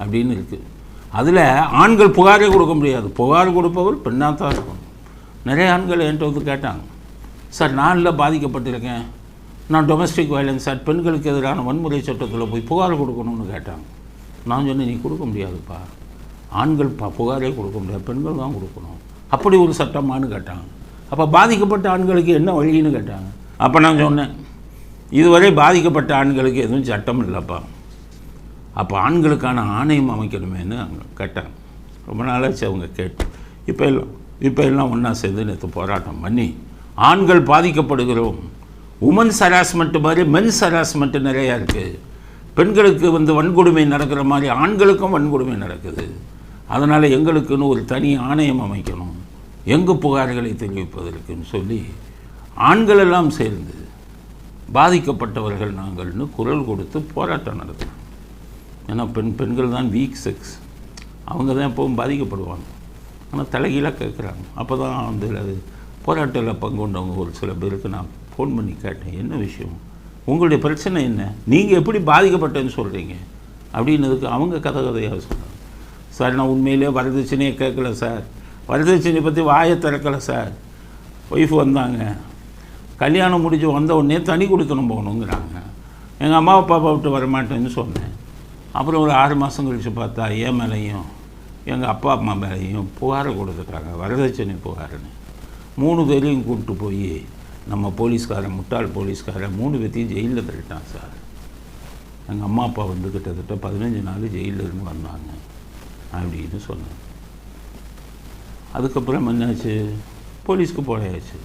அப்படின்னு இருக்குது. அதில் ஆண்கள் புகாரே கொடுக்க முடியாது. புகார் கொடுப்பவர் பெண்ணாக தான் இருக்கும். நிறைய ஆண்கள் என்கிட்ட வந்து கேட்டாங்க, சார் நான் இல்லை பாதிக்கப்பட்டிருக்கேன், நான் டொமஸ்டிக் வயலன்ஸ் ஆக்ட் பெண்களுக்கு எதிரான வன்முறை சட்டத்தில் போய் புகார் கொடுக்கணும்னு கேட்டாங்க. நான் சொன்னேன், நீ கொடுக்க முடியாதுப்பா, ஆண்கள் புகாரே கொடுக்க முடியாது, பெண்கள் தான் கொடுக்கணும். அப்படி ஒரு சட்டமானு கேட்டாங்க. அப்போ பாதிக்கப்பட்ட ஆண்களுக்கு என்ன வழின்னு கேட்டாங்க. அப்போ நான் சொன்னேன், இதுவரை பாதிக்கப்பட்ட ஆண்களுக்கு எதுவும் சட்டம் இல்லைப்பா, அப்போ ஆண்களுக்கான ஆணையம் அமைக்கணுமேனு அவங்க கேட்டாங்க. ரொம்ப நாளாச்சு அவங்க கேட்டு. இப்போ எல்லாம் ஒன்றா சேர்ந்து நேற்று போராட்டம் பண்ணி ஆண்கள் பாதிக்கப்படுகிறோம். உமன்ஸ் ஹராஸ்மெண்ட்டு மாதிரி மென்ஸ் ஹராஸ்மெண்ட்டு நிறையா இருக்குது. பெண்களுக்கு வன்கொடுமை நடக்கிற மாதிரி ஆண்களுக்கும் வன்கொடுமை நடக்குது. அதனால் எங்களுக்குன்னு ஒரு தனி ஆணையம் அமைக்கணும், எங்கு புகார்களை தெரிவிப்பதற்குன்னு சொல்லி ஆண்கள் எல்லாம் சேர்ந்து பாதிக்கப்பட்டவர்கள் நாங்கள்னு குரல் கொடுத்து போராட்டம் நடத்தணும். ஏன்னா பெண்கள் தான் வீக் செக்ஸ், அவங்க தான் எப்பவும் பாதிக்கப்படுவாங்க. ஆனால் தலைகீழாக கேட்குறாங்க. அப்போ தான் அது போராட்டத்தில் பங்கு கொண்டவங்க ஒரு சில பேருக்கு நான் ஃபோன் பண்ணி கேட்டேன், என்ன விஷயம், உங்களுடைய பிரச்சனை என்ன, நீங்கள் எப்படி பாதிக்கப்பட்டேன்னு சொல்கிறீங்க அப்படின்னதுக்கு அவங்க கதையாக சொன்னாங்க. சார் நான் உண்மையிலே வரதட்சணையை கேட்கல சார், வரதட்சணையை பற்றி வாயை திறக்கலை சார், ஒய்ஃப் வந்தாங்க, கல்யாணம் முடிஞ்சு வந்த உடனே தனி கொடுத்தணும் போகணுங்கிறாங்க, எங்கள் அம்மா அப்பாவை விட்டு வரமாட்டேன்னு சொன்னேன். அப்புறம் ஒரு 6 மாதம் கழித்து பார்த்தா என் மேலேயும் எங்கள் அப்பா அம்மா மேலேயும் புகாரை கொடுத்துட்டாங்க, வரதட்சணை புகாருன்னு. 3 பேரையும் கூப்பிட்டு போய் நம்ம போலீஸ்காரன், முட்டாள் போலீஸ்காரன் 3 பேர்த்தையும் ஜெயிலில் தள்ளிட்டான் சார். எங்கள் அம்மா அப்பா கிட்டத்தட்ட 15 நாள் ஜெயிலில் இருந்து வந்தாங்க அப்படின்னு சொன்னாங்க. அதுக்கப்புறம் என்னாச்சு, போலீஸ்க்கு போயாச்சு.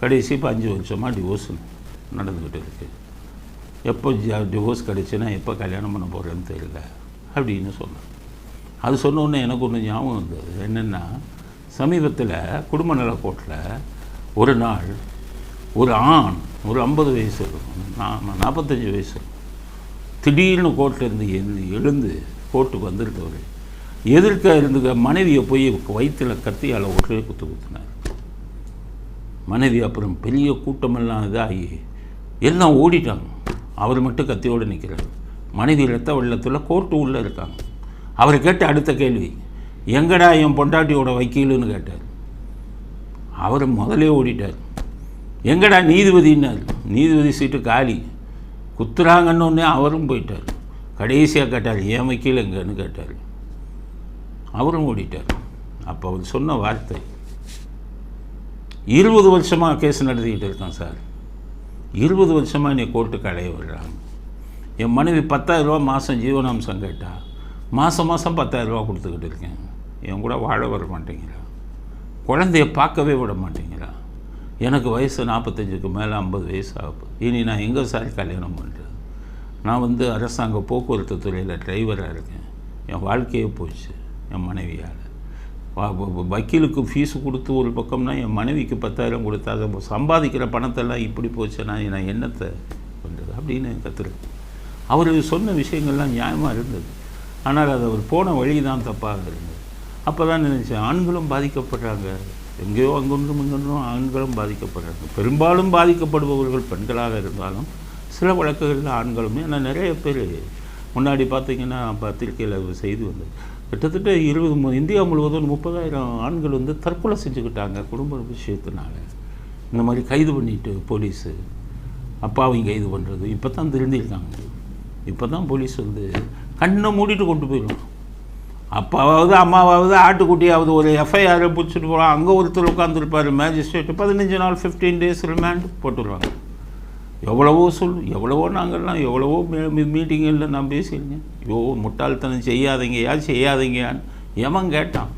கடைசி இப்போ 5 வருஷமாக டிவோர்ஸ் நடந்துக்கிட்டு இருக்குது. எப்போ டிவோர்ஸ் கிடச்சுன்னா எப்போ கல்யாணம் பண்ண போகிறேன்னு தெரியல அப்படின்னு சொன்னேன். அது சொன்னோன்னே எனக்கு ஒன்று ஞாபகம் வந்தது. என்னென்னா, சமீபத்தில் குடும்ப நல கோர்ட்டில் ஒரு நாள் ஒரு ஆண் ஒரு 50 வயசு இருக்கும், 45 வயசு. திடீர்னு கோர்ட்டிலேருந்து எழுந்து கோர்ட்டுக்கு வந்திருக்கவர் எதிர்க்க இருந்துக்க மனைவியை போய் வயிற்றில் கத்தியால் ஒரே குத்தினார். மனைவி அப்புறம் பெரிய கூட்டமெல்லாம் இதாகி எல்லாம் ஓடிட்டாங்க. அவர் மட்டும் கத்தியோடு நிற்கிறார். மனைவி ரத்த வெள்ளத்தில் கோர்ட்டு உள்ளே இருக்காங்க. அவரை கேட்ட அடுத்த கேள்வி, எங்கடா என் பொண்டாட்டியோட வக்கீலுன்னு கேட்டார். அவர் முதலே ஓடிட்டார். எங்கடா நீதிபதினார். நீதிபதி சீட்டு காலி. குத்துறாங்கன்னு அவரும் போயிட்டார். கடைசியாக கேட்டார், என் வக்கீல் எங்கன்னு கேட்டார். அவரும் ஓடிட்டார். அப்போ அவர் சொன்ன வார்த்தை, 20 வருஷமாக கேஸ் நடத்திக்கிட்டு இருக்கான் சார், 20 வருஷமாக நீ கோர்ட்டுக்கு அலைய விடுறாங்க. என் மனைவி 10,000 ரூபா மாதம் ஜீவனாம்சம் கேட்டா, மாதம் 10,000 ரூபா கொடுத்துக்கிட்டு இருக்கேன். என் கூட வாழ வர மாட்டேங்கிறா, குழந்தைய பார்க்கவே விட மாட்டேங்கிறா. எனக்கு வயசு 45க்கு மேலே 50 வயசு ஆகும். இனி நான் எங்கே சார் கல்யாணம் பண்ணுறது? நான் அரசாங்க போக்குவரத்து துறையில் டிரைவராக இருக்கேன். என் வாழ்க்கையே போச்சு என் மனைவியால். வக்கீலுக்கு ஃபீஸு கொடுத்து ஒரு பக்கம்னா என் மனைவிக்கு 10,000 கொடுத்தா அதை சம்பாதிக்கிற பணத்தெல்லாம் இப்படி போச்சுன்னா நான் என்னத்தை பண்ணுறது அப்படின்னு கற்றுருக்கு. அவர் சொன்ன விஷயங்கள்லாம் நியாயமாக இருந்தது. ஆனால் அது அவர் போன வழி தான் தப்பாக இருந்தது. அப்போ தான் நினச்சேன், ஆண்களும் பாதிக்கப்படுறாங்க, எங்கேயோ அங்கொன்றும் இங்கொன்றும் ஆண்களும் பாதிக்கப்படுறாங்க. பெரும்பாலும் பாதிக்கப்படுபவர்கள் பெண்களாக இருந்தாலும் சில வழக்குகளில் ஆண்களும். ஏன்னா நிறைய பேர் முன்னாடி பார்த்திங்கன்னா பத்திரிகையில் செய்தி வந்தது, கிட்டத்தட்ட 20 இந்தியா முழுவதும் 30,000 ஆண்கள் தற்கொலை செஞ்சுக்கிட்டாங்க குடும்ப விஷயத்தினால. இந்த மாதிரி கைது பண்ணிட்டு போலீஸு, அப்பாவையும் கைது பண்ணுறது. இப்போ தான் திருந்திருக்காங்க. இப்போ தான் போலீஸ் கண்ணை மூடிட்டு கொண்டு போயிடும். அப்பாவாவது அம்மாவாவது ஆட்டுக்குட்டியாவது ஒரு எஃப்ஐஆரை பிடிச்சிட்டு போகலாம். அங்கே ஒருத்தர் உட்காந்துருப்பார் மேஜிஸ்ட்ரேட்டு, 15 நாள் 15 டேஸ் ரிமாண்ட் போட்டுருவாங்க. எவ்வளவோ எவ்வளவோ நாங்கள்லாம் எவ்வளவோ மீட்டிங்கில் நான் பேசியிருக்கேன். முட்டாள்தனம் செய்யாதீங்கயான்னு எவன் கேட்டான்?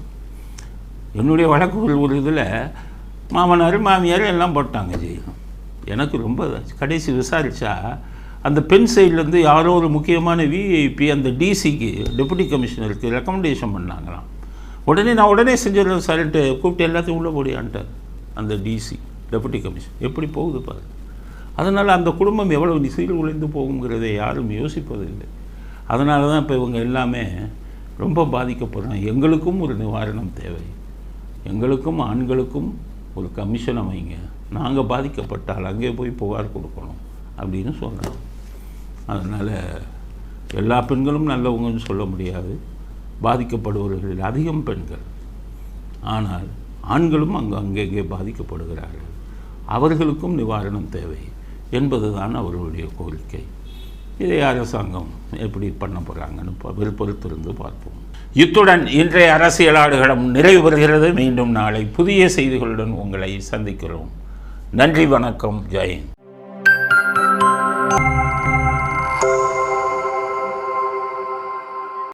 என்னுடைய வழக்குகள் ஒரு இதில் மாமனார் மாமியார் எல்லாம் போட்டாங்க ஜெயிலும். எனக்கு ரொம்ப கடைசி விசாரித்தா அந்த பெண் சைட்லேருந்து யாரோ ஒரு முக்கியமான விஐபி அந்த டிசிக்கு டெபுட்டி கமிஷனருக்கு ரெக்கமெண்டேஷன் பண்ணாங்களாம். நான் உடனே செஞ்சிடறேன் சார்ன்ட்டு கூப்பிட்டு எல்லாத்தையும் உள்ளே போடியான்ட்டார் அந்த டிசி டெபுட்டி கமிஷன். எப்படி போகுது பாரு. அதனால் அந்த குடும்பம் எவ்வளவு சீல் உழைந்து போகுங்கிறதை யாரும் யோசிப்பதில்லை. அதனால தான் இப்போ இவங்க எல்லாமே ரொம்ப பாதிக்கப்படுறாங்க. எங்களுக்கும் ஒரு நிவாரணம் தேவை, எங்களுக்கும் ஆண்களுக்கும் ஒரு கமிஷன் அமைங்க, நாங்கள் பாதிக்கப்பட்டால் அங்கே போய் புகார் கொடுக்கணும் அப்படின்னு சொல்கிறாங்க. அதனால் எல்லா பெண்களும் நல்லவங்கன்னு சொல்ல முடியாது. பாதிக்கப்படுபவர்களில் அதிகம் பெண்கள். ஆனால் ஆண்களும் அங்கங்கே பாதிக்கப்படுகிறார்கள். அவர்களுக்கும் நிவாரணம் தேவை என்பது தான் அவர்களுடைய கோரிக்கை. இதை அரசாங்கம் எப்படி பண்ண போகிறாங்கன்னு பொறுத்திருந்து பார்ப்போம். இத்துடன் இன்றைய அரசியலாடுகளம் நிறைவு பெறுகிறது. மீண்டும் நாளை புதிய செய்திகளுடன் உங்களை சந்திக்கிறோம். நன்றி, வணக்கம், ஜெய் ஹிந்த்.